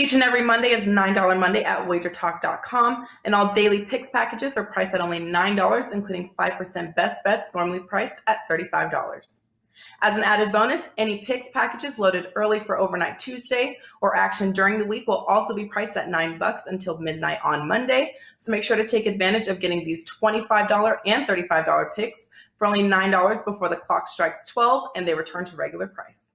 Each and every Monday is $9 Monday at wagertalk.com, and all daily picks packages are priced at only $9, including 5% best bets normally priced at $35. As an added bonus, any picks packages loaded early for overnight Tuesday or action during the week will also be priced at $9 until midnight on Monday. So make sure to take advantage of getting these $25 and $35 picks for only $9 before the clock strikes 12 and they return to regular price.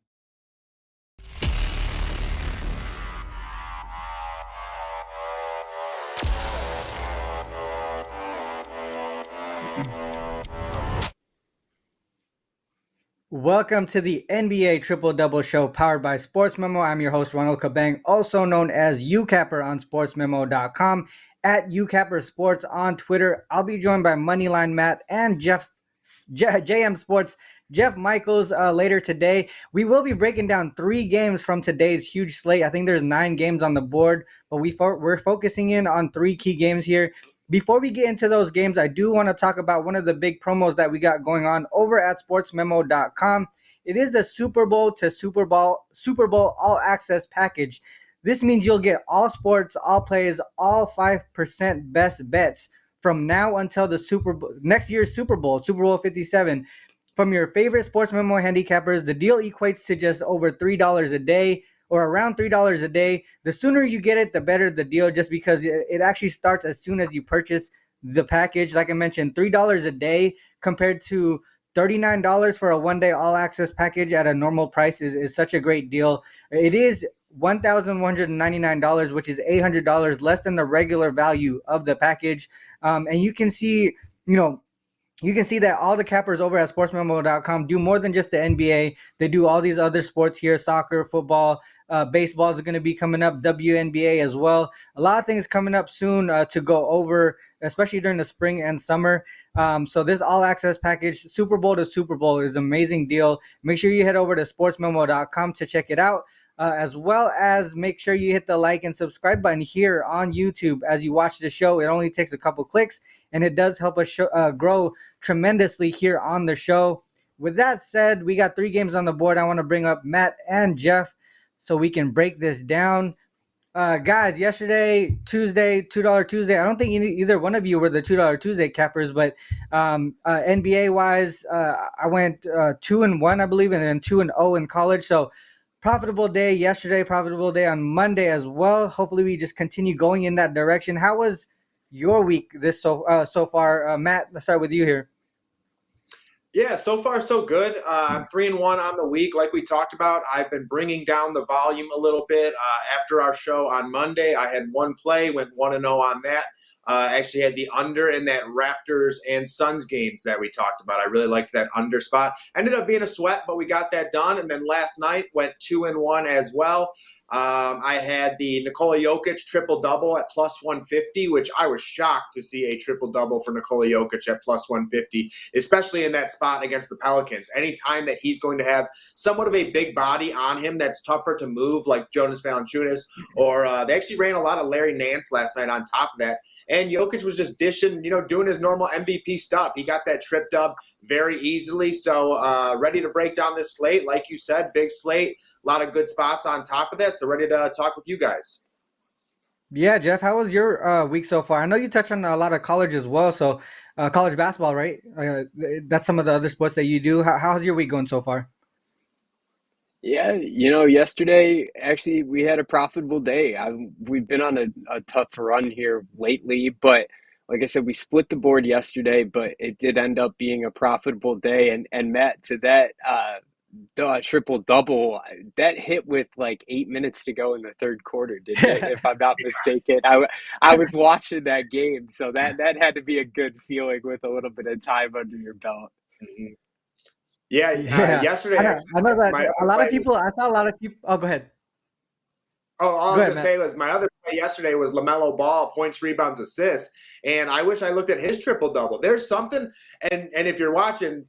Welcome to the NBA Triple Double Show powered by SportsMemo. I'm your host, Ronald Cabang, also known as UCapper on SportsMemo.com, at UCapper Sports on Twitter. I'll be joined by Moneyline Matt and JM Sports, Jeff Michaels later today. We will be breaking down 3 games from today's huge slate. I think there's 9 games on the board, but we're focusing in on 3 key games here. Before we get into those games, I do want to talk about one of the big promos that we got going on over at sportsmemo.com. It is the Super Bowl to Super Bowl All Access package. This means you'll get all sports, all plays, all 5% best bets from now until the next year's Super Bowl 57, from your favorite Sports Memo handicappers. The deal equates to just over $3 a day, or around $3 a day. The sooner you get it, the better the deal, just because it actually starts as soon as you purchase the package. Like I mentioned, $3 a day compared to $39 for a one-day all-access package at a normal price is such a great deal. It is $1,199, which is $800 less than the regular value of the package. And you can see, you can see that all the cappers over at sportsmemo.com do more than just the NBA. They do all these other sports here: soccer, football, baseball is going to be coming up, WNBA as well. A lot of things coming up soon to go over, especially during the spring and summer. So this all-access package, Super Bowl to Super Bowl, is an amazing deal. Make sure you head over to sportsmemo.com to check it out, as well as make sure you hit the like and subscribe button here on YouTube as you watch the show. It only takes a couple clicks, and it does help us grow tremendously here on the show. With that said, we got 3 games on the board. I want to bring up Matt and Jeff so we can break this down. Guys, yesterday, Tuesday, $2 Tuesday. I don't think either one of you were the $2 Tuesday cappers, but NBA-wise, I went 2-1, I believe, and then 2-0 in college. So profitable day yesterday, profitable day on Monday as well. Hopefully we just continue going in that direction. How was your week so far? Matt, let's start with you here. Yeah, so far so good. I'm 3-1 on the week. Like we talked about, I've been bringing down the volume a little bit. After our show on Monday, I had one play, went 1-0 on that. Actually had the under in that Raptors and Suns games that we talked about. I really liked that under spot. Ended up being a sweat, but we got that done. And then last night went 2-1 as well. I had the Nikola Jokic triple-double at plus 150, which I was shocked to see a triple-double for Nikola Jokic at plus 150, especially in that spot against the Pelicans. Anytime that he's going to have somewhat of a big body on him that's tougher to move, like Jonas Valanciunas, or they actually ran a lot of Larry Nance last night on top of that. And Jokic was just dishing, doing his normal MVP stuff. He got that trip dub very easily. So ready to break down this slate. Like you said, big slate, a lot of good spots on top of that. So ready to talk with you guys. Yeah, Jeff, how was your week so far? I know you touched on a lot of college as well. So college basketball, right? That's some of the other sports that you do. How's your week going so far? Yeah, yesterday, actually, we had a profitable day. We've been on a tough run here lately, but like I said, we split the board yesterday, but it did end up being a profitable day. And Matt, to that triple-double, that hit with like 8 minutes to go in the third quarter, didn't it? If I'm not mistaken. I was watching that game, so that had to be a good feeling with a little bit of time under your belt. Mm-hmm. Yeah. Yesterday, I know that a lot of people. I saw a lot of people. Oh, go ahead. Oh, all I was going to say was my other play yesterday was LaMelo Ball, points, rebounds, assists, and I wish I looked at his triple-double. There's something, and if you're watching,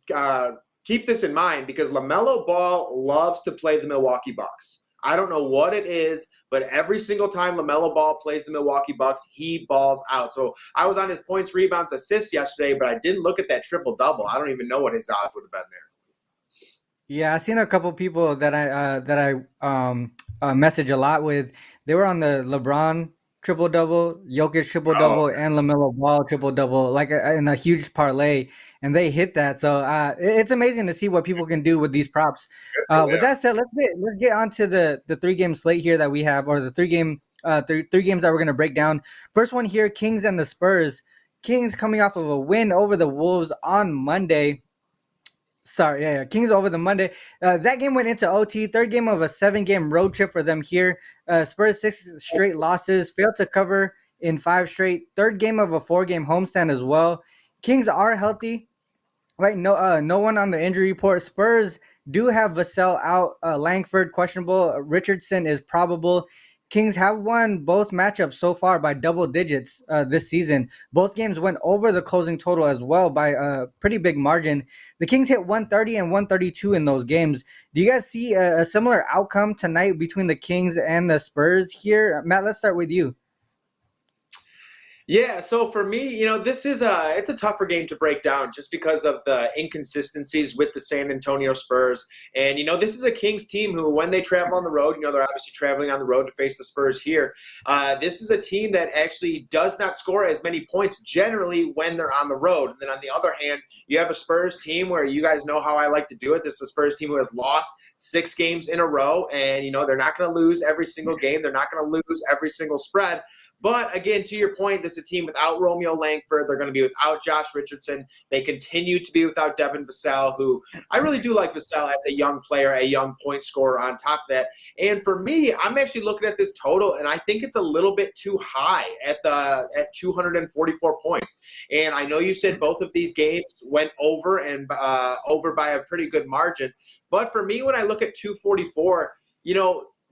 keep this in mind, because LaMelo Ball loves to play the Milwaukee Bucks. I don't know what it is, but every single time LaMelo Ball plays the Milwaukee Bucks, he balls out. So I was on his points, rebounds, assists yesterday, but I didn't look at that triple-double. I don't even know what his odds would have been there. Yeah, I've seen a couple people that I message a lot with. They were on the LeBron triple double, Jokic triple Oh, double, and LaMelo Ball triple double, like in a huge parlay, and they hit that. So it's amazing to see what people can do with these props. good for With them. that said, let's get on to the 3 game slate here that we have, or the three games that we're gonna break down. First one here, Kings and the Spurs. Kings coming off of a win over the Wolves on Monday. Sorry, yeah, Kings over the Monday. That game went into OT. Third game of a 7-game road trip for them here. Spurs 6 straight losses, failed to cover in 5 straight. Third game of a 4-game homestand as well. Kings are healthy, right? No one on the injury report. Spurs do have Vassell out. Langford questionable. Richardson is probable. Kings have won both matchups so far by double digits this season. Both games went over the closing total as well by a pretty big margin. The Kings hit 130 and 132 in those games. Do you guys see a similar outcome tonight between the Kings and the Spurs here? Matt, let's start with you. Yeah, so for me, this is it's a tougher game to break down just because of the inconsistencies with the San Antonio Spurs. And this is a Kings team who, when they travel on the road, they're obviously traveling on the road to face the Spurs here. This is a team that actually does not score as many points generally when they're on the road. And then on the other hand, you have a Spurs team where you guys know how I like to do it. This is a Spurs team who has lost 6 games in a row, and they're not going to lose every single game. They're not going to lose every single spread. But again, to your point, this is a team without Romeo Langford. They're going to be without Josh Richardson. They continue to be without Devin Vassell, who I really do like Vassell as a young player, a young point scorer on top of that. And for me, I'm actually looking at this total, and I think it's a little bit too high at 244 points. And I know you said both of these games went over and over by a pretty good margin. But for me, when I look at 244,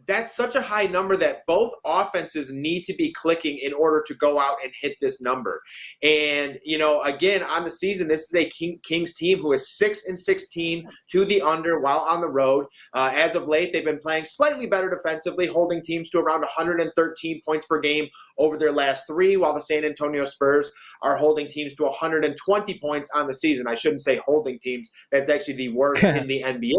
that's such a high number that both offenses need to be clicking in order to go out and hit this number. And, again, on the season, this is a Kings team who is 6-16 to the under while on the road. As of late, they've been playing slightly better defensively, holding teams to around 113 points per game over their last 3, while the San Antonio Spurs are holding teams to 120 points on the season. I shouldn't say holding teams. That's actually the worst in the NBA.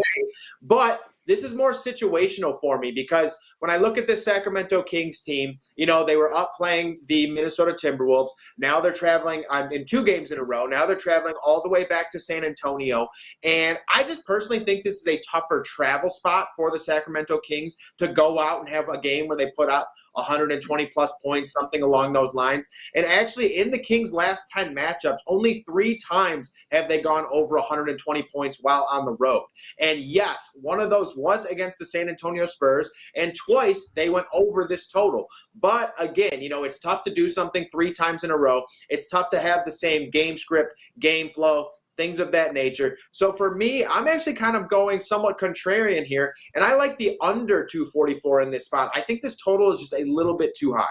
But this is more situational for me because when I look at this Sacramento Kings team, they were up playing the Minnesota Timberwolves. Now they're traveling in 2 games in a row. Now they're traveling all the way back to San Antonio. And I just personally think this is a tougher travel spot for the Sacramento Kings to go out and have a game where they put up 120-plus points, something along those lines. And actually, in the Kings' last 10 matchups, only 3 times have they gone over 120 points while on the road. And yes, one of those was against the San Antonio Spurs, and twice they went over this total. But again, it's tough to do something 3 times in a row. It's tough to have the same game script, game flow, things of that nature. So for me, I'm actually kind of going somewhat contrarian here, and I like the under 244 in this spot. I think this total is just a little bit too high.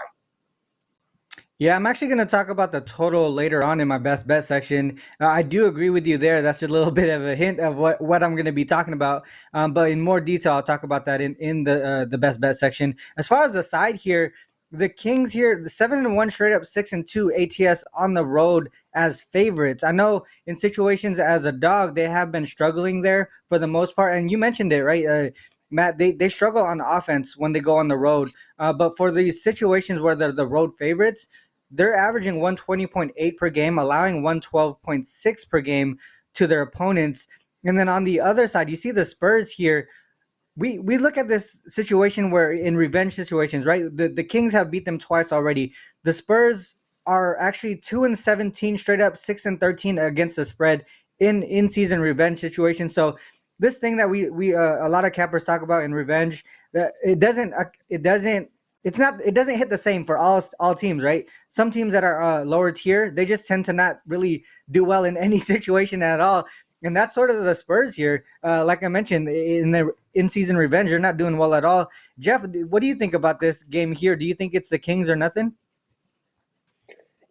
Yeah, I'm actually going to talk about the total later on in my best bet section. I do agree with you there. That's a little bit of a hint of what I'm going to be talking about. But in more detail, I'll talk about that in the best bet section. As far as the side here, the Kings here, the 7-1 straight up, 6-2 ATS on the road as favorites. I know in situations as a dog, they have been struggling there for the most part. And you mentioned it, right? Matt, they struggle on offense when they go on the road. But for these situations where they're the road favorites, they're averaging 120.8 per game, allowing 112.6 per game to their opponents. And then on the other side, you see the Spurs here. We look at this situation where in revenge situations, right? The Kings have beat them twice already. The Spurs are actually 2-17 straight up, 6-13 against the spread in season revenge situations. So this thing that we a lot of cappers talk about in revenge, that it doesn't hit the same for all teams, right? Some teams that are lower tier, they just tend to not really do well in any situation at all. And that's sort of the Spurs here. Like I mentioned, in the in-season revenge, they're not doing well at all. Jeff, what do you think about this game here? Do you think it's the Kings or nothing?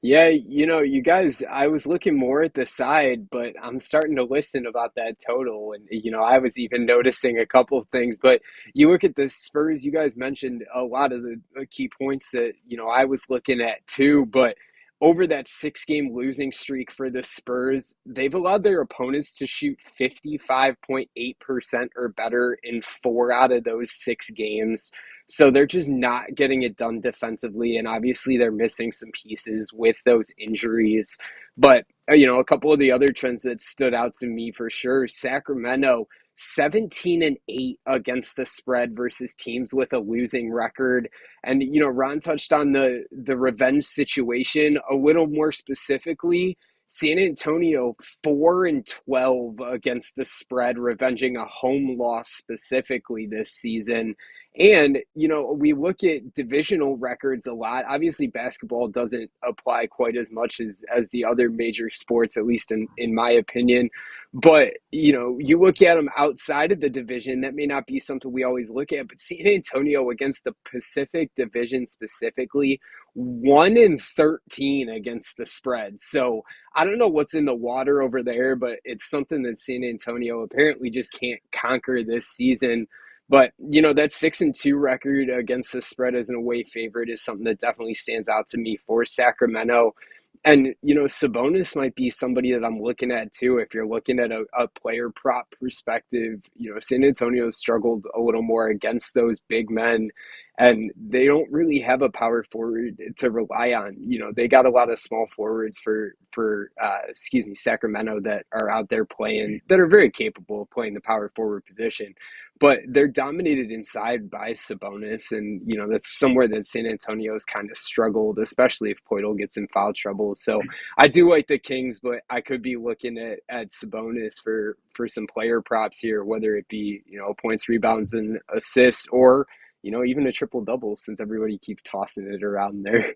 Yeah, you guys, I was looking more at the side, but I'm starting to listen about that total. And, I was even noticing a couple of things. But you look at the Spurs, you guys mentioned a lot of the key points that, I was looking at too. But over that 6-game losing streak for the Spurs, they've allowed their opponents to shoot 55.8% or better in 4 out of those 6 games. So they're just not getting it done defensively. And obviously they're missing some pieces with those injuries. But, a couple of the other trends that stood out to me for sure, Sacramento, 17-8 against the spread versus teams with a losing record. And, Ron touched on the revenge situation a little more specifically. San Antonio 4-12 against the spread, revenging a home loss specifically this season. And, we look at divisional records a lot. Obviously, basketball doesn't apply quite as much as the other major sports, at least in my opinion. But, you look at them outside of the division, that may not be something we always look at, but San Antonio against the Pacific Division specifically, 1-13 against the spread. So I don't know what's in the water over there, but it's something that San Antonio apparently just can't conquer this season. But, that 6-2 record against the spread as an away favorite is something that definitely stands out to me for Sacramento. And, Sabonis might be somebody that I'm looking at too. If you're looking at a player prop perspective, San Antonio struggled a little more against those big men, and they don't really have a power forward to rely on. They got a lot of small forwards for Sacramento that are out there playing, that are very capable of playing the power forward position. But they're dominated inside by Sabonis, and that's somewhere that San Antonio's kind of struggled, especially if Poeltl gets in foul trouble. So I do like the Kings, but I could be looking at Sabonis for some player props here, whether it be points, rebounds, and assists, or even a triple double, since everybody keeps tossing it around there.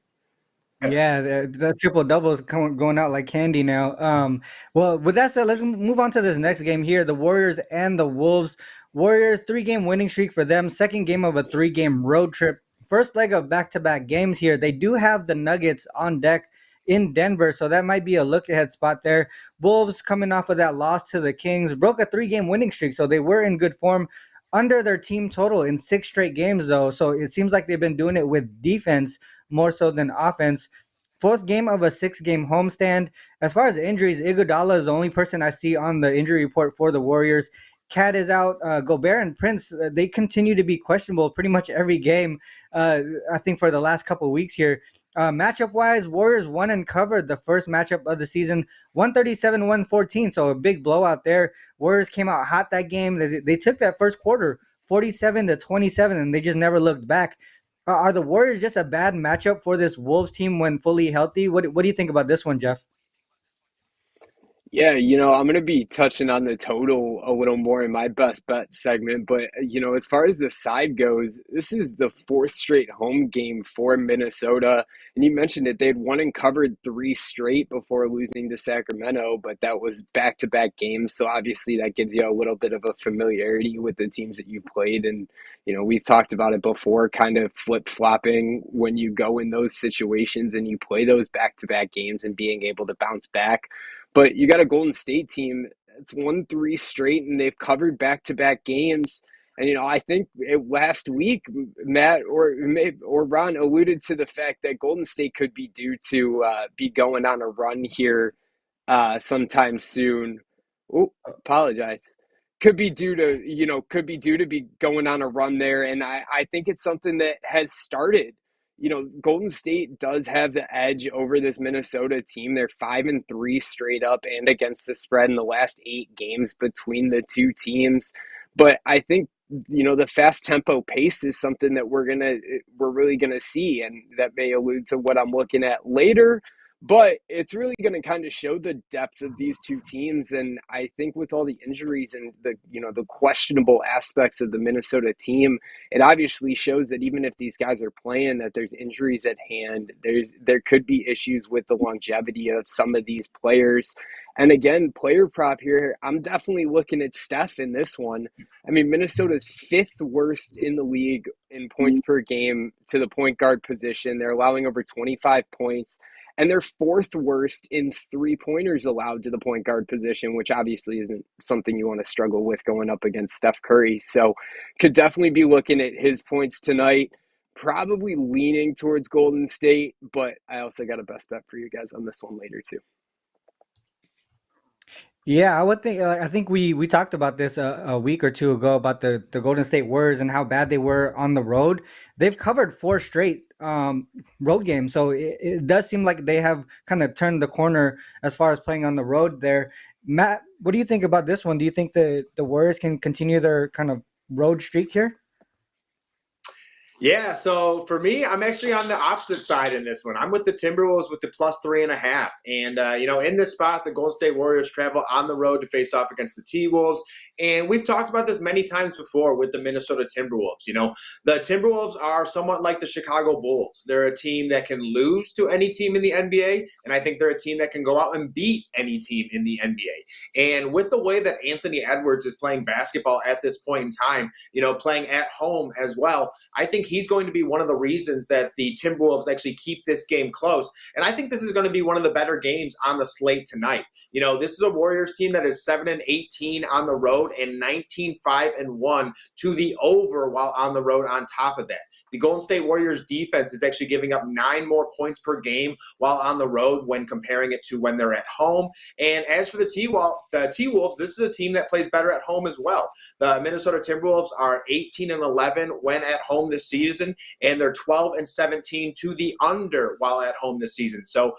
Yeah, the triple double is going out like candy now. Well, with that said, let's move on to this next game here. The Warriors and the Wolves. Warriors 3-game winning streak for them. Second game of a 3-game road trip. First leg of back-to-back games here. They do have the Nuggets on deck in Denver, so that might be a look-ahead spot there. Wolves coming off of that loss to the Kings, broke a 3-game winning streak, so they were in good form under their team total in 6 straight games, though. So it seems like they've been doing it with defense more so than offense. Fourth game of a 6-game homestand. As far as injuries, Iguodala is the only person I see on the injury report for the Warriors. Cat is out. Gobert and Prince, they continue to be questionable pretty much every game, I think, for the last couple of weeks here. Matchup-wise, Warriors won and covered the first matchup of the season, 137-114, so a big blowout there. Warriors came out hot that game. They took that first quarter, 47-27, and they just never looked back. Are the Warriors just a bad matchup for this Wolves team when fully healthy? What do you think about this one, Jeff? Yeah, I'm going to be touching on the total a little more in my best bet segment. But, as far as the side goes, this is the 4th straight home game for Minnesota. And you mentioned it, they had won and covered 3 straight before losing to Sacramento, but that was back-to-back games. So obviously that gives you a little bit of a familiarity with the teams that you played. And, we've talked about it before, kind of flip-flopping when you go in those situations and you play those back-to-back games and being able to bounce back. But you got a Golden State team that's won 3 straight, and they've covered back-to-back games. And, I think last week, Matt or Ron alluded to the fact that Golden State could be due to be going on a run here sometime soon. Oh, apologize. Could be due to be going on a run there. And I think it's something that has started. Golden State does have the edge over this Minnesota team. They're 5-3 straight up and against the spread in the last 8 games between the two teams. But I think, the fast tempo pace is something that we're really gonna see, and that may allude to what I'm looking at later. But it's really going to kind of show the depth of these two teams. And I think with all the injuries and the questionable aspects of the Minnesota team, it obviously shows that even if these guys are playing, that there's injuries at hand. There could be issues with the longevity of some of these players. And again, player prop here, I'm definitely looking at Steph in this one. I mean, Minnesota's 5th worst in the league in points per game to the point guard position. They're allowing over 25 points. And they're 4th worst in 3-pointers allowed to the point guard position, which obviously isn't something you want to struggle with going up against Steph Curry. So could definitely be looking at his points tonight. probably leaning towards Golden State, but I also got a best bet for you guys on this one later too. Yeah, I would think. I think we talked about this a week or two ago about the Golden State Warriors and how bad they were on the road. They've covered four straight road games, so it does seem like they have kind of turned the corner as far as playing on the road. There, Matt, what do you think about this one? Do you think the Warriors can continue their kind of road streak here? Yeah, so for me, I'm actually on the opposite side in this one. I'm with the Timberwolves with the +3.5. And, in this spot, the Golden State Warriors travel on the road to face off against the T-Wolves. And we've talked about this many times before with the Minnesota Timberwolves. The Timberwolves are somewhat like the Chicago Bulls. They're a team that can lose to any team in the NBA. And I think they're a team that can go out and beat any team in the NBA. And with the way that Anthony Edwards is playing basketball at this point in time, playing at home as well, I think he's going to be one of the reasons that the Timberwolves actually keep this game close. And I think this is going to be one of the better games on the slate tonight. This is a Warriors team that is 7-18 on the road and 19-5-1 to the over while on the road on top of that. The Golden State Warriors defense is actually giving up 9 more points per game while on the road when comparing it to when they're at home. And as for the T-Wolves, this is a team that plays better at home as well. The Minnesota Timberwolves are 18-11 when at home this season, and they're 12-17 to the under while at home this season. So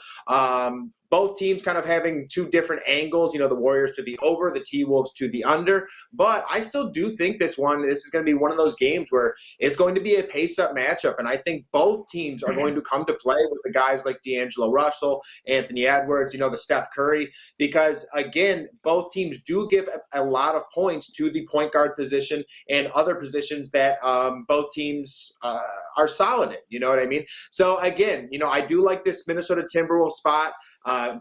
both teams kind of having two different angles, the Warriors to the over, the T-Wolves to the under. But I still do think this is going to be one of those games where it's going to be a pace-up matchup. And I think both teams are going to come to play with the guys like D'Angelo Russell, Anthony Edwards, the Steph Curry. Because, again, both teams do give a lot of points to the point guard position and other positions that both teams are solid in. You know what I mean? So, again, I do like this Minnesota Timberwolves spot.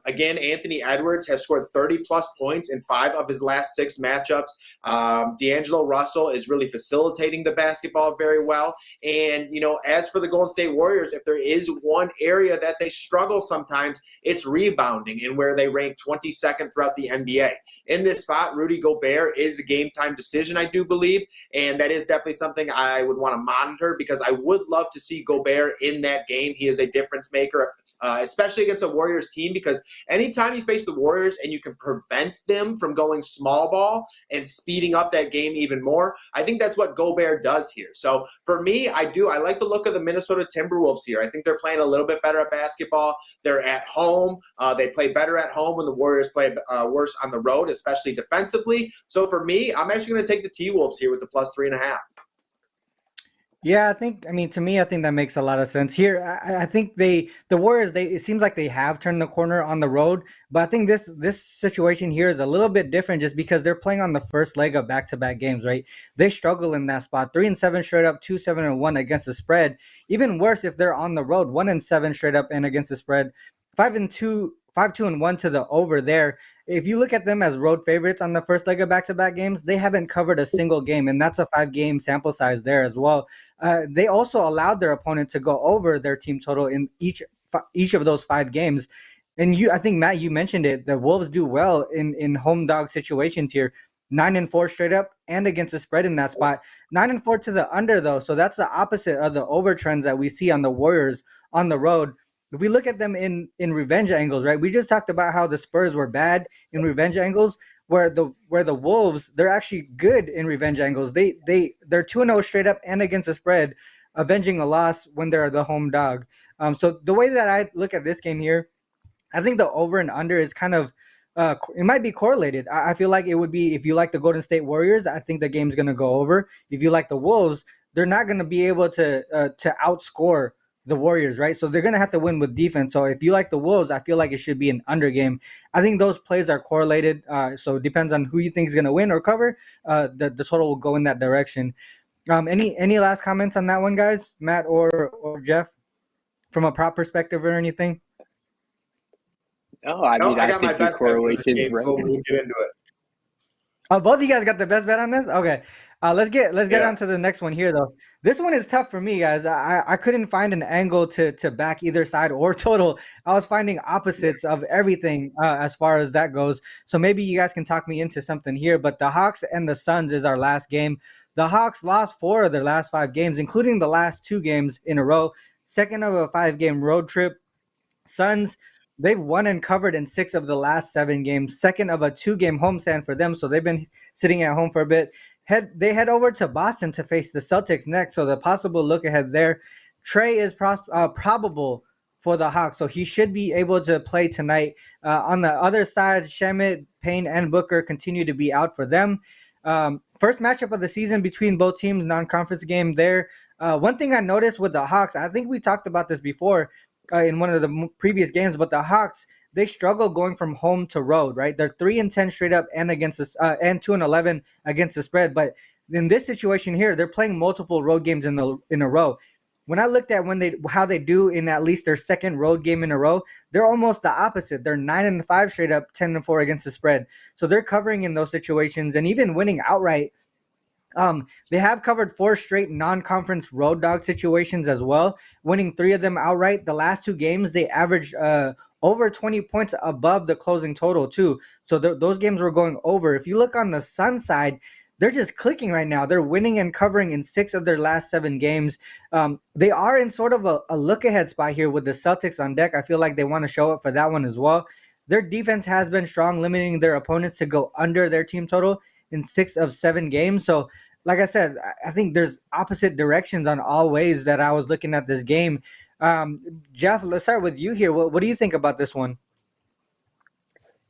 Again, Anthony Edwards has scored 30-plus points in 5 of his last 6 matchups. D'Angelo Russell is really facilitating the basketball very well. And, as for the Golden State Warriors, if there is one area that they struggle sometimes, it's rebounding, and where they rank 22nd throughout the NBA. In this spot, Rudy Gobert is a game-time decision, I do believe, and that is definitely something I would want to monitor because I would love to see Gobert in that game. He is a difference maker, especially against a Warriors team, because anytime you face the Warriors and you can prevent them from going small ball and speeding up that game even more, I think that's what Gobert does here. So for me, I like the look of the Minnesota Timberwolves here. I think they're playing a little bit better at basketball. They're at home. They play better at home when the Warriors play worse on the road, especially defensively. So for me, I'm actually going to take the T-Wolves here with the +3.5. Yeah, to me, I think that makes a lot of sense here. I think the Warriors, it seems like they have turned the corner on the road, but I think this situation here is a little bit different just because they're playing on the first leg of back-to-back games, right? They struggle in that spot, 3-7 straight up, 2-7-1 against the spread. Even worse if they're on the road, 1-7 straight up and against the spread, 5-2. 5-2-1 to the over there. If you look at them as road favorites on the first leg of back-to-back games, they haven't covered a single game, and that's a 5-game sample size there as well. They also allowed their opponent to go over their team total in each of those 5 games. And I think, Matt, you mentioned it. The Wolves do well in home dog situations here. 9-4 straight up and against the spread in that spot. 9-4 to the under, though. So that's the opposite of the over trends that we see on the Warriors on the road. If we look at them in revenge angles, right? We just talked about how the Spurs were bad in revenge angles, where the Wolves, they're actually good in revenge angles. They're 2-0 straight up and against the spread, avenging a loss when they're the home dog. So the way that I look at this game here, I think the over and under is kind of it might be correlated. I feel like it would be, if you like the Golden State Warriors, I think the game's going to go over. If you like the Wolves, they're not going to be able to outscore the Warriors, right? So they're going to have to win with defense. So if you like the Wolves, I feel like it should be an under game. I think those plays are correlated. So it depends on who you think is going to win or cover. The total will go in that direction. Any last comments on that one, guys? Matt or Jeff, from a prop perspective or anything? No, I got my best correlations right. So we'll get into it. Oh, both of you guys got the best bet on this? Okay. Let's get Yeah. on to the next one here though. This one is tough for me, guys. I couldn't find an angle to back either side or total. I was finding opposites of everything as far as that goes. So maybe you guys can talk me into something here. But the Hawks and the Suns is our last game. The Hawks lost 4 of their last 5 games, including the last 2 games in a row. Second of a 5-game road trip. Suns, they've won and covered in 6 of the last 7 games. Second of a 2-game homestand for them, so they've been sitting at home for a bit. They head over to Boston to face the Celtics next, so the possible look ahead there. Trey is probable for the Hawks, so he should be able to play tonight. On the other side, Shamet, Payne, and Booker continue to be out for them. First matchup of the season between both teams, non-conference game there. One thing I noticed with the Hawks, I think we talked about this before, in one of the previous games, but the Hawks, they struggle going from home to road, right? They're 3-10 straight up and against this, and 2-11 against the spread. But in this situation here, they're playing multiple road games in a row. When I looked at how they do in at least their second road game in a row, they're almost the opposite. They're 9-5 straight up, 10-4 against the spread. So they're covering in those situations and even winning outright. They have covered 4 straight non-conference road dog situations as well, winning 3 of them outright. The last 2 games, they averaged over 20 points above the closing total too. So those games were going over. If you look on the Sun side, they're just clicking right now. They're winning and covering in 6 of their last 7 games. They are in sort of a look-ahead spot here with the Celtics on deck. I feel like they want to show up for that one as well. Their defense has been strong, limiting their opponents to go under their team total in 6 of 7 games. So, like I said, I think there's opposite directions on all ways that I was looking at this game. Jeff, let's start with you here. What do you think about this one?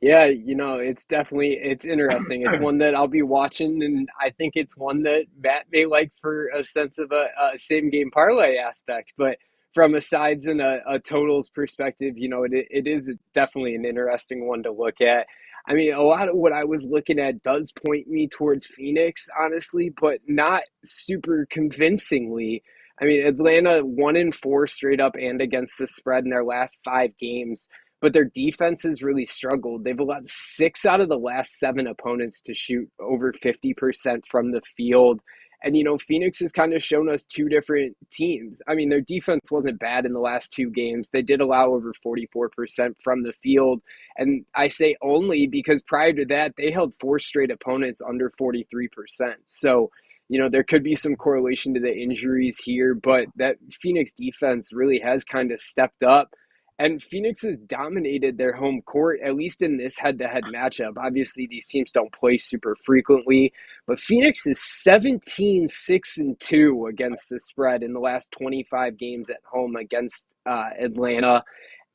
Yeah, it's interesting. It's one that I'll be watching, and I think it's one that Matt may like for a sense of a same game parlay aspect. But from a sides and a totals perspective, it is definitely an interesting one to look at. I mean, a lot of what I was looking at does point me towards Phoenix, honestly, but not super convincingly. I mean, Atlanta 1-4 straight up and against the spread in their last 5 games, but their defense has really struggled. They've allowed 6 out of the last 7 opponents to shoot over 50% from the field. And, Phoenix has kind of shown us 2 different teams. I mean, their defense wasn't bad in the last 2 games. They did allow over 44% from the field. And I say only because prior to that, they held 4 straight opponents under 43%. So, there could be some correlation to the injuries here, but that Phoenix defense really has kind of stepped up. And Phoenix has dominated their home court, at least in this head-to-head matchup. Obviously, these teams don't play super frequently, but Phoenix is 17-6-2 against the spread in the last 25 games at home against Atlanta.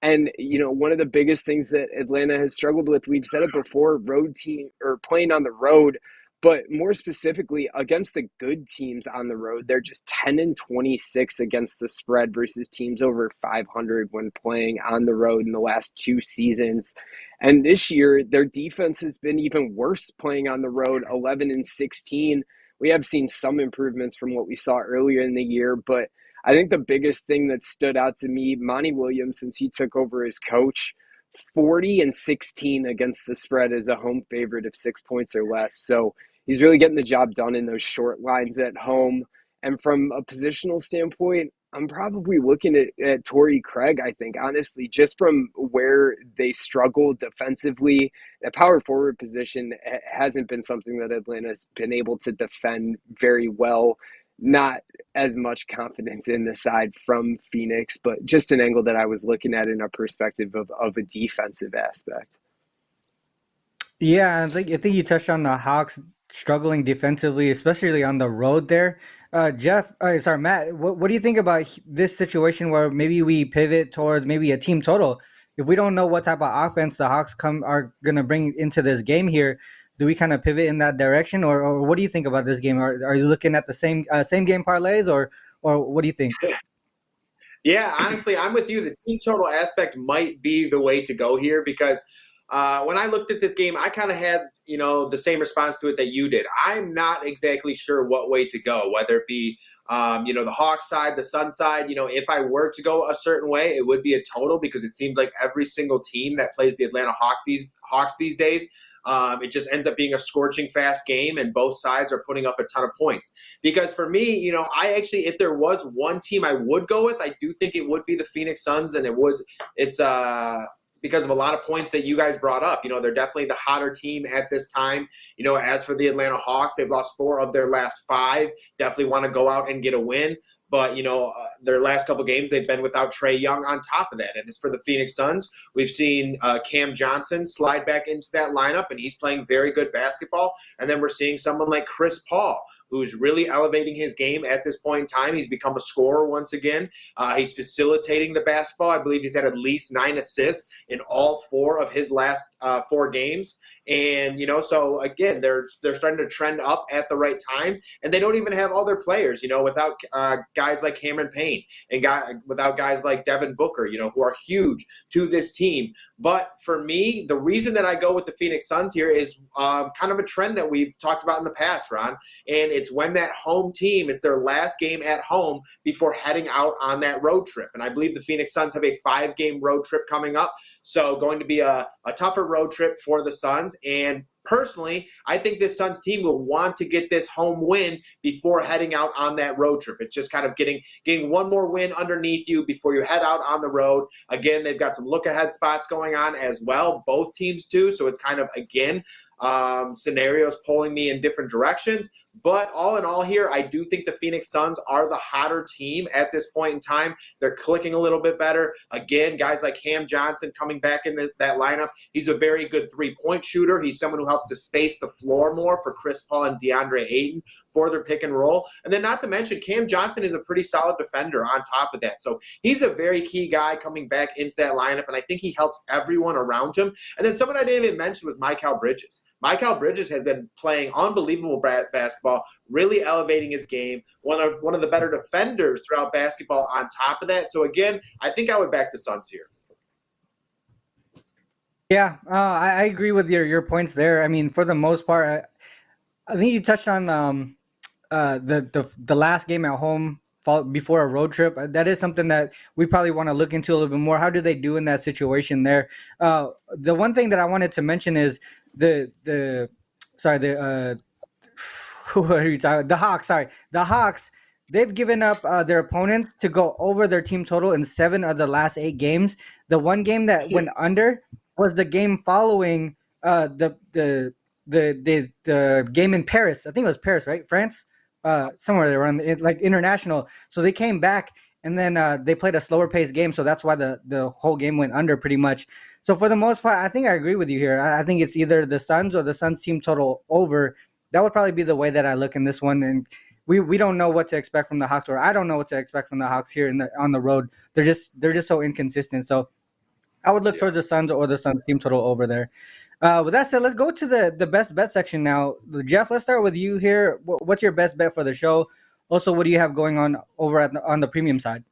And, one of the biggest things that Atlanta has struggled with, we've said it before, road team or playing on the road, but more specifically against the good teams on the road, they're just 10-26 against the spread versus teams over 500 when playing on the road in the last 2 seasons. And this year, their defense has been even worse playing on the road, 11-16. We have seen some improvements from what we saw earlier in the year, but I think the biggest thing that stood out to me, Monty Williams, since he took over as coach, 40-16 against the spread as a home favorite of 6 points or less. So he's really getting the job done in those short lines at home. And from a positional standpoint, I'm probably looking at Torrey Craig, I think, honestly, just from where they struggle defensively. That power forward position hasn't been something that Atlanta's been able to defend very well. Not as much confidence in the side from Phoenix, but just an angle that I was looking at in a perspective of a defensive aspect. Yeah, I think you touched on the Hawks struggling defensively, especially on the road there. Jeff, sorry, Matt, what do you think about this situation where maybe we pivot towards maybe a team total? If we don't know what type of offense the Hawks are going to bring into this game here, do we kind of pivot in that direction, or what do you think about this game? Are you looking at the same game parlays, or what do you think? Yeah, honestly, I'm with you. The team total aspect might be the way to go here because when I looked at this game, I kind of had, the same response to it that you did. I'm not exactly sure what way to go, whether it be, the Hawks side, the Sun side. If I were to go a certain way, it would be a total because it seems like every single team that plays the Atlanta Hawks these days it just ends up being a scorching fast game, and both sides are putting up a ton of points. Because for me, I actually, if there was one team I would go with, I do think it would be the Phoenix Suns, and it's because of a lot of points that you guys brought up. They're definitely the hotter team at this time. As for the Atlanta Hawks, they've lost 4 of their last 5. Definitely want to go out and get a win. But, their last couple games, they've been without Trae Young on top of that. And as for the Phoenix Suns, we've seen Cam Johnson slide back into that lineup, and he's playing very good basketball. And then we're seeing someone like Chris Paul, who's really elevating his game at this point in time. He's become a scorer once again. He's facilitating the basketball. I believe he's had at least 9 assists in all 4 of his last 4 games. And, so again, they're starting to trend up at the right time. And they don't even have all their players, without guys like Cameron Payne and without guys like Devin Booker, who are huge to this team. But for me, the reason that I go with the Phoenix Suns here is kind of a trend that we've talked about in the past, Ron. And it's when that home team, it's their last game at home before heading out on that road trip. And I believe the Phoenix Suns have a 5-game road trip coming up. So going to be a tougher road trip for the Suns. And personally, I think this Suns team will want to get this home win before heading out on that road trip. It's just kind of getting one more win underneath you before you head out on the road. Again, they've got some look-ahead spots going on as well. Both teams do. So it's kind of, again, scenarios pulling me in different directions. But all in all here, I do think the Phoenix Suns are the hotter team at this point in time. They're clicking a little bit better. Again, guys like Cam Johnson coming back in that lineup. He's a very good 3-point shooter. He's someone who helps to space the floor more for Chris Paul and DeAndre Ayton for their pick and roll. And then not to mention, Cam Johnson is a pretty solid defender on top of that. So he's a very key guy coming back into that lineup, and I think he helps everyone around him. And then someone I didn't even mention was Mikal Bridges. Mikal Bridges has been playing unbelievable basketball, really elevating his game, one of the better defenders throughout basketball on top of that. So, again, I think I would back the Suns here. Yeah, I agree with your points there. I mean, for the most part, I think you touched on the last game at home before a road trip. That is something that we probably want to look into a little bit more. How do they do in that situation there? The one thing that I wanted to mention is the who are you talking? The Hawks. Sorry, the Hawks. They've given up their opponents to go over their team total in 7 of the last 8 games. The one game that went under was the game following the game in Paris. I think it was Paris, right? France, somewhere they were on like international. So they came back and then they played a slower paced game. So that's why the whole game went under pretty much. So for the most part, I think I agree with you here. I think it's either the Suns or the Suns team total over. That would probably be the way that I look in this one. And we don't know what to expect from the Hawks, or I don't know what to expect from the Hawks here on the road. They're just so inconsistent. So I would look towards the Suns or the Suns team total over there. With that said, let's go to the best bet section now. Jeff, let's start with you here. What's your best bet for the show? Also, what do you have going on over on the premium side?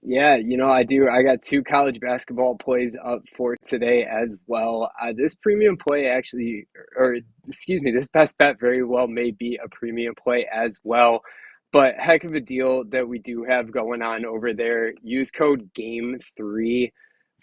Yeah, I do. I got 2 college basketball plays up for today as well. This premium play actually, this best bet very well may be a premium play as well. But heck of a deal that we do have going on over there. Use code GAME3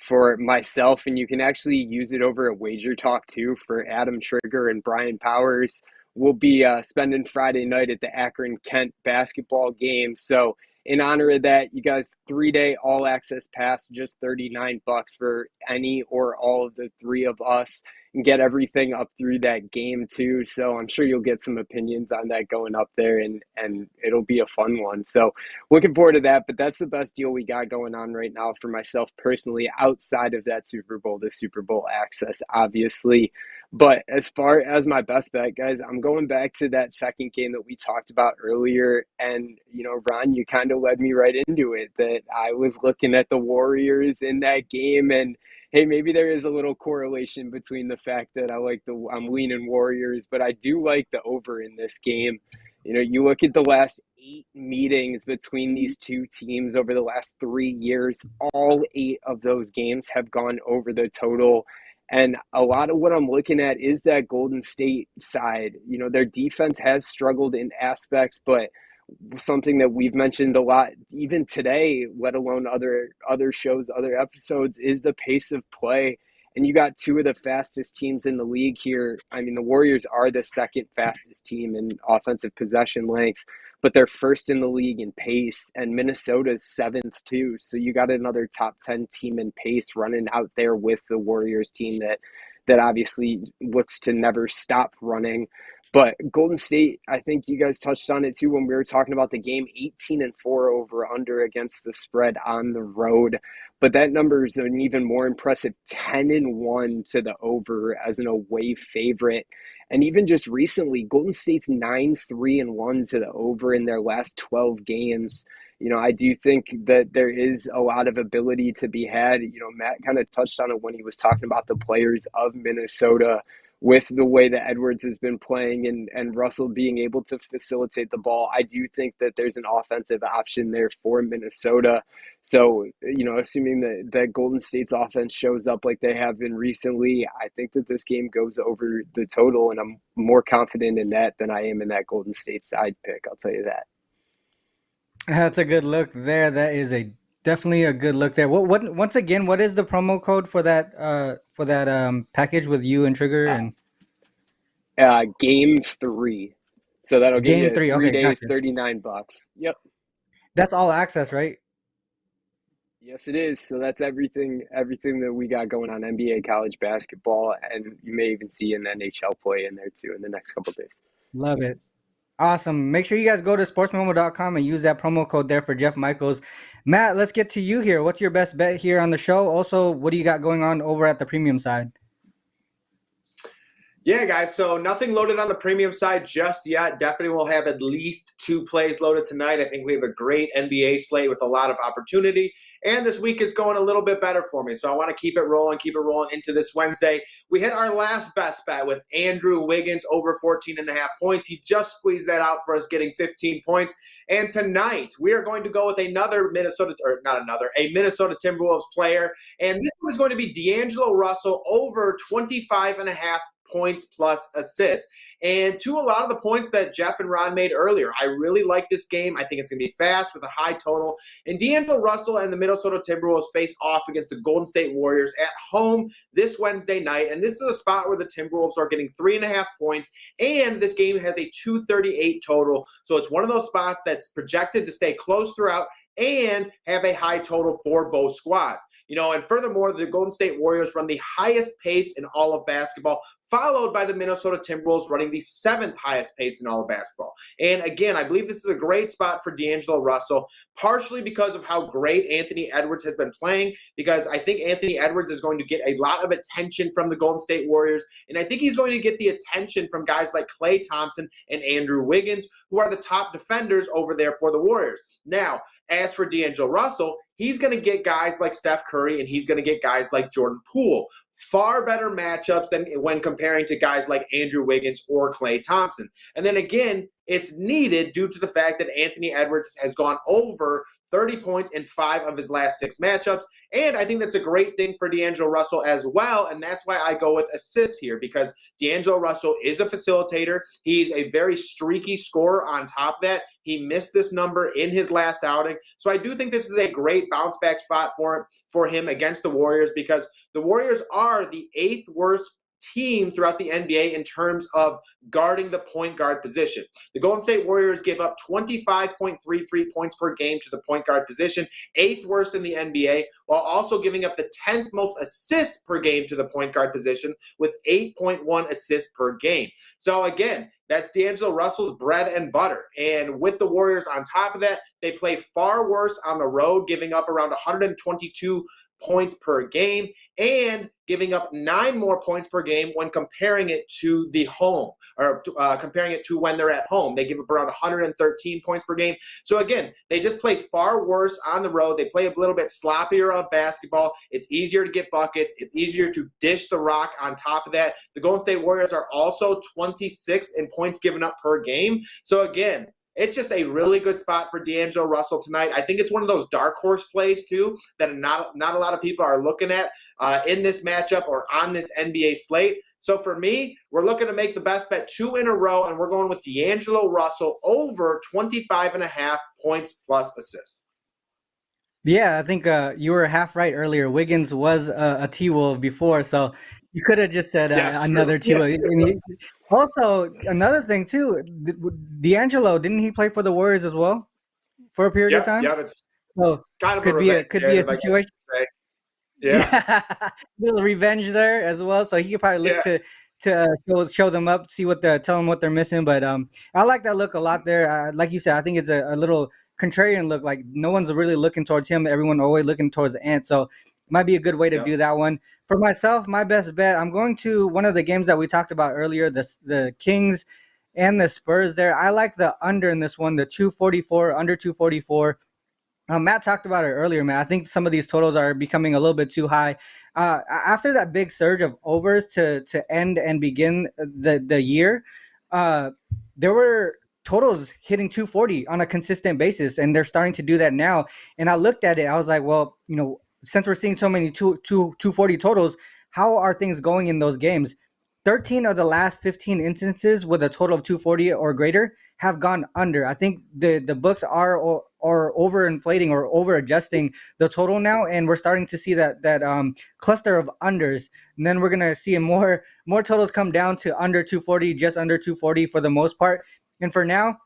for myself, and you can actually use it over at Wager Talk too for Adam Trigger and Brian Powers. We'll be spending Friday night at the Akron-Kent basketball game. So in honor of that, you guys, 3-day all-access pass, just $39 for any or all of the 3 of us, and get everything up through that game too. So I'm sure you'll get some opinions on that going up there, and it'll be a fun one. So looking forward to that. But that's the best deal we got going on right now for myself personally, outside of that Super Bowl, the Super Bowl access, obviously. But as far as my best bet, guys, I'm going back to that second game that we talked about earlier. And, Ron, you kind of led me right into it, that I was looking at the Warriors in that game. And, hey, maybe there is a little correlation between the fact that I'm leaning Warriors, but I do like the over in this game. You look at the last 8 meetings between these 2 teams over the last 3 years, all 8 of those games have gone over the total. And a lot of what I'm looking at is that Golden State side. Their defense has struggled in aspects, but something that we've mentioned a lot, even today, let alone other shows, other episodes, is the pace of play. and you got two of the fastest teams in the league here. I mean, the Warriors are the second fastest team in offensive possession length, but they're first in the league in pace, and Minnesota's seventh too. So you got another top 10 team in pace running out there with the Warriors team that obviously looks to never stop running. But Golden State, I think you guys touched on it too when we were talking about the game, 18-4 over under against the spread on the road. But that number is an even more impressive 10-1 to the over as an away favorite. And even just recently, Golden State's 9-3-1 to the over in their last 12 games. You know, I do think that there is a lot of ability to be had. You know, Matt kind of touched on it when he was talking about the players of Minnesota with the way that Edwards has been playing and Russell being able to facilitate the ball. I do think that there's an offensive option there for Minnesota. So, you know, assuming that Golden State's offense shows up like they have been recently, I think that this game goes over the total, and I'm more confident in that than I am in that Golden State side pick. I'll tell you that. That's a good look there. That is definitely a good look there. What once again, what is the promo code for that package with you and Trigger and Game 3. So that'll get you Game 3? 3 Okay, days, gotcha. $39. Yep. That's all access, right? Yes, it is. So that's everything that we got going on NBA, college basketball, and you may even see an NHL play in there too in the next couple of days. Love it. Awesome. Make sure you guys go to sportsmemo.com and use that promo code there for Jeff Michaels. Matt, let's get to you here. What's your best bet here on the show? Also, what do you got going on over at the premium side? Yeah, guys, so nothing loaded on the premium side just yet. Definitely will have at least 2 plays loaded tonight. I think we have a great NBA slate with a lot of opportunity, and this week is going a little bit better for me, so I want to keep it rolling into this Wednesday. We hit our last best bet with Andrew Wiggins over 14.5 points. He just squeezed that out for us, getting 15 points, and tonight we are going to go with a Minnesota Timberwolves player, and this one is going to be D'Angelo Russell over 25.5 points plus assists. And to a lot of the points that Jeff and Ron made earlier, I really like this game. I think it's going to be fast with a high total. And D'Angelo Russell and the Minnesota Timberwolves face off against the Golden State Warriors at home this Wednesday night. And this is a spot where the Timberwolves are getting 3.5 points. And this game has a 238 total. So it's one of those spots that's projected to stay close throughout and have a high total for both squads. You know, and furthermore, the Golden State Warriors run the highest pace in all of basketball, followed by the Minnesota Timberwolves running the 7th highest pace in all of basketball. And again, I believe this is a great spot for D'Angelo Russell, partially because of how great Anthony Edwards has been playing, because I think Anthony Edwards is going to get a lot of attention from the Golden State Warriors, and I think he's going to get the attention from guys like Klay Thompson and Andrew Wiggins, who are the top defenders over there for the Warriors. Now, as for D'Angelo Russell, he's going to get guys like Steph Curry, and he's going to get guys like Jordan Poole. Far better matchups than when comparing to guys like Andrew Wiggins or Klay Thompson. And then again, it's needed due to the fact that Anthony Edwards has gone over 30 points in 5 of his last 6 matchups. And I think that's a great thing for D'Angelo Russell as well. And that's why I go with assists here, because D'Angelo Russell is a facilitator. He's a very streaky scorer on top of that. He missed this number in his last outing. So I do think this is a great bounce back spot for him against the Warriors, because the Warriors are the 8th worst team throughout the NBA in terms of guarding the point guard position. The Golden State Warriors give up 25.33 points per game to the point guard position, 8th worst in the NBA, while also giving up the 10th most assists per game to the point guard position with 8.1 assists per game. So again, that's D'Angelo Russell's bread and butter. And with the Warriors on top of that, they play far worse on the road, giving up around 122 points per game and giving up 9 more points per game when comparing it to the home, or comparing it to when they're at home. They give up around 113 points per game. So again, they just play far worse on the road. They play a little bit sloppier of basketball. It's easier to get buckets. It's easier to dish the rock on top of that. The Golden State Warriors are also 26th in points given up per game. So again, it's just a really good spot for D'Angelo Russell tonight. I think it's one of those dark horse plays, too, that not a lot of people are looking at in this matchup or on this NBA slate. So for me, we're looking to make the best bet 2 in a row, and we're going with D'Angelo Russell over 25.5 points plus assists. Yeah, I think you were half right earlier. Wiggins was a T-Wolf before, so you could have just said Yes, true. another Yes, T-Wolf. true. Also, another thing too, D'Angelo, didn't he play for the Warriors as well for a period of Yep, time? yep. It's So kind of a could be a revenge could be a narrative, I guess you situation. could say. Yeah, Yeah, little revenge there as well. So he could probably look yeah, to show them up, see what the tell them what they're missing. But I like that look a lot there. Like you said, I think it's a little contrarian look. Like no one's really looking towards him. Everyone always looking towards Ant. So might be a good way to yep. do that one. For myself, my best bet, I'm going to one of the games that we talked about earlier, the Kings and the Spurs. There, I like the under in this one, the 244 under 244. Matt talked about it earlier, man. I think some of these totals are becoming a little bit too high. After that big surge of overs to end and begin the year, uh, there were totals hitting 240 on a consistent basis, and they're starting to do that now. And I looked at it, I was like, well, since we're seeing so many 240 totals, how are things going in those games? 13 of the last 15 instances with a total of 240 or greater have gone under. I think the books are overinflating or over adjusting the total now, and we're starting to see that cluster of unders. And then we're gonna see more totals come down to under 240, just under 240 for the most part. And for now,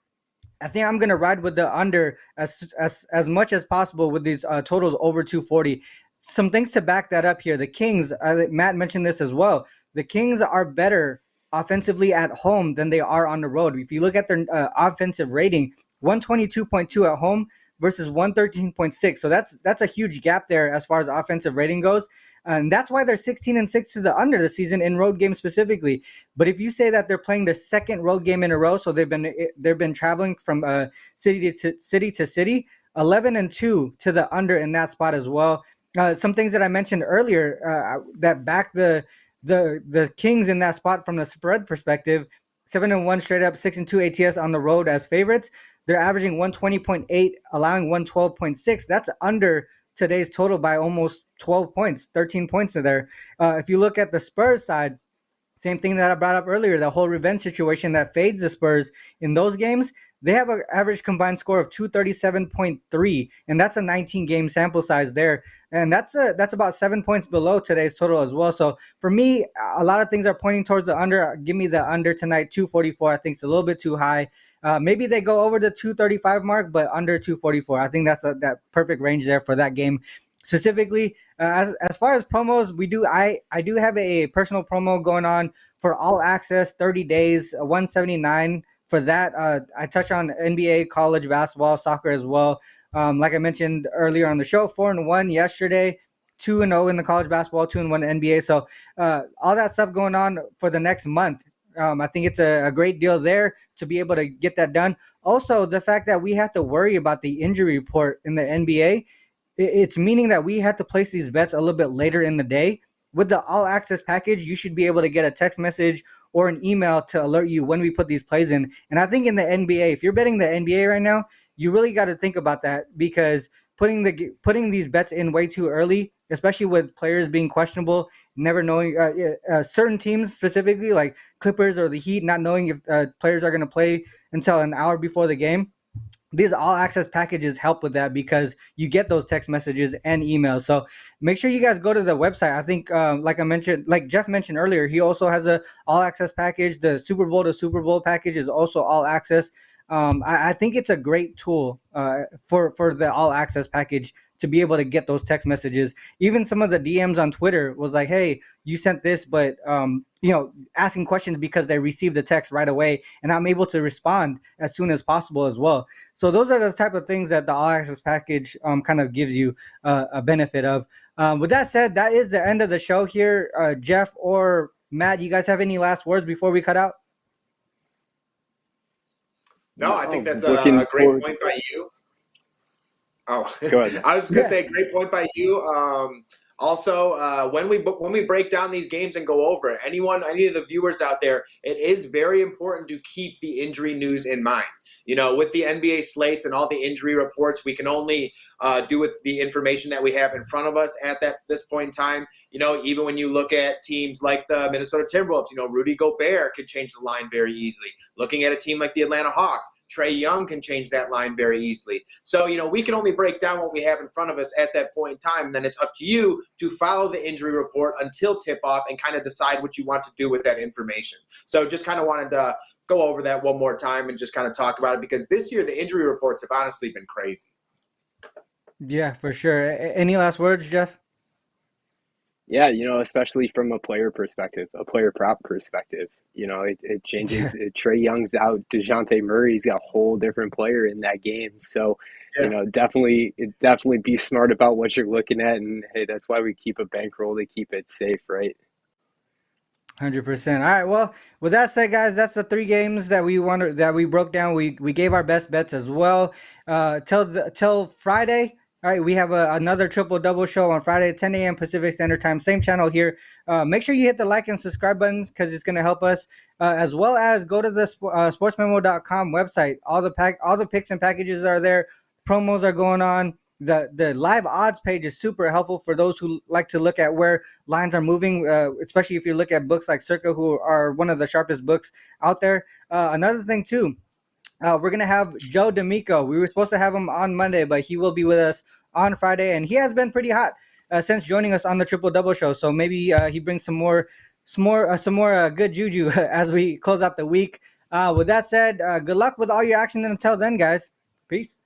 I think I'm gonna ride with the under as much as possible with these totals over 240. Some things to back that up here. The Kings, Matt mentioned this as well. The Kings are better offensively at home than they are on the road. If you look at their offensive rating, 122.2 at home versus 113.6. So that's a huge gap there as far as offensive rating goes. And that's why they're 16-6 to the under the season in road games specifically. But if you say that they're playing the second road game in a row, so they've been traveling from city to city, 11-2 to the under in that spot as well. Some things that I mentioned earlier that back the Kings in that spot from the spread perspective, 7-1 straight up, 6-2 ATS on the road as favorites. They're averaging 120.8, allowing 112.6. That's under today's total by almost 12 points, 13 points in there. If you look at the Spurs side, same thing that I brought up earlier, the whole revenge situation that fades the Spurs in those games. They have an average combined score of 237.3, and that's a 19 game sample size there. And that's about 7 points below today's total as well. So for me, a lot of things are pointing towards the under. Give me the under tonight, 244. I think it's a little bit too high. Maybe they go over the 235 mark, but under 244. I think that's that perfect range there for that game. Specifically, as far as promos, I do have a personal promo going on for all access 30 days, 179 for that. I touch on NBA, college basketball, soccer as well. Like I mentioned earlier on the show, 4-1 yesterday, 2-0 in the college basketball, 2-1 in NBA. So all that stuff going on for the next month. I think it's a great deal there to be able to get that done. Also, the fact that we have to worry about the injury report in the NBA, it's meaning that we had to place these bets a little bit later in the day. With the all access package, you should be able to get a text message or an email to alert you when we put these plays in. And I think in the NBA, if you're betting the NBA right now, you really got to think about that, because putting these bets in way too early, especially with players being questionable, never knowing certain teams specifically like Clippers or the Heat, not knowing if players are going to play until an hour before the game. These all access packages help with that because you get those text messages and emails. So make sure you guys go to the website. I think like Jeff mentioned earlier, he also has a all access package. The Super Bowl to Super Bowl package is also all access. I think it's a great tool for the all access package to be able to get those text messages. Even some of the DMs on Twitter was like, hey, you sent this, but asking questions because they received the text right away, and I'm able to respond as soon as possible as well. So those are the type of things that the all access package kind of gives you a benefit of. With that said, that is the end of the show here. Jeff or Matt, you guys have any last words before we cut out? No, I think that's a great point by you. Oh, go ahead. I was just gonna say, great point by you. Also, when we break down these games and go over it, any of the viewers out there, it is very important to keep the injury news in mind. With the NBA slates and all the injury reports, we can only do with the information that we have in front of us at this point in time. Even when you look at teams like the Minnesota Timberwolves, Rudy Gobert could change the line very easily. Looking at a team like the Atlanta Hawks, Trae Young can change that line very easily. So, we can only break down what we have in front of us at that point in time. And then it's up to you to follow the injury report until tip-off and kind of decide what you want to do with that information. So just kind of wanted to go over that one more time and just kind of talk about it, because this year the injury reports have honestly been crazy. Yeah, for sure. Any last words, Jeff? Yeah, especially from a player perspective, a player prop perspective, it changes. Trae Young's out. DeJounte Murray's got a whole different player in that game. So, definitely be smart about what you're looking at. And hey, that's why we keep a bankroll to keep it safe, right? 100%. All right. Well, with that said, guys, that's the 3 games that we broke down. We gave our best bets as well. Till Friday. All right, we have another triple-double show on Friday at 10 a.m. Pacific Standard Time. Same channel here. Make sure you hit the like and subscribe buttons because it's going to help us, as well as go to the SportsMemo.com website. All the picks and packages are there. Promos are going on. The live odds page is super helpful for those who like to look at where lines are moving, especially if you look at books like Circa, who are one of the sharpest books out there. Another thing, too. We're going to have Joe D'Amico. We were supposed to have him on Monday, but he will be with us on Friday, and he has been pretty hot since joining us on the Triple Double Show. So maybe he brings some more good juju as we close out the week. With that said, good luck with all your action, and until then, guys, peace.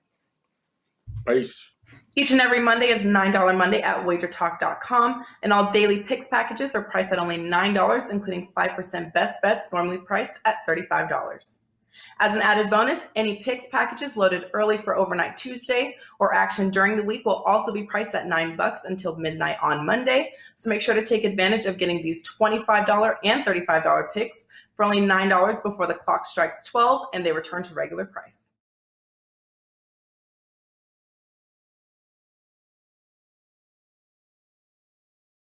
Peace. Each and every Monday is $9 Monday at wagertalk.com, and all daily picks packages are priced at only $9, including 5% best bets, normally priced at $35. As an added bonus, any picks packages loaded early for Overnight Tuesday or action during the week will also be priced at $9 until midnight on Monday. So make sure to take advantage of getting these $25 and $35 picks for only $9 before the clock strikes 12 and they return to regular price.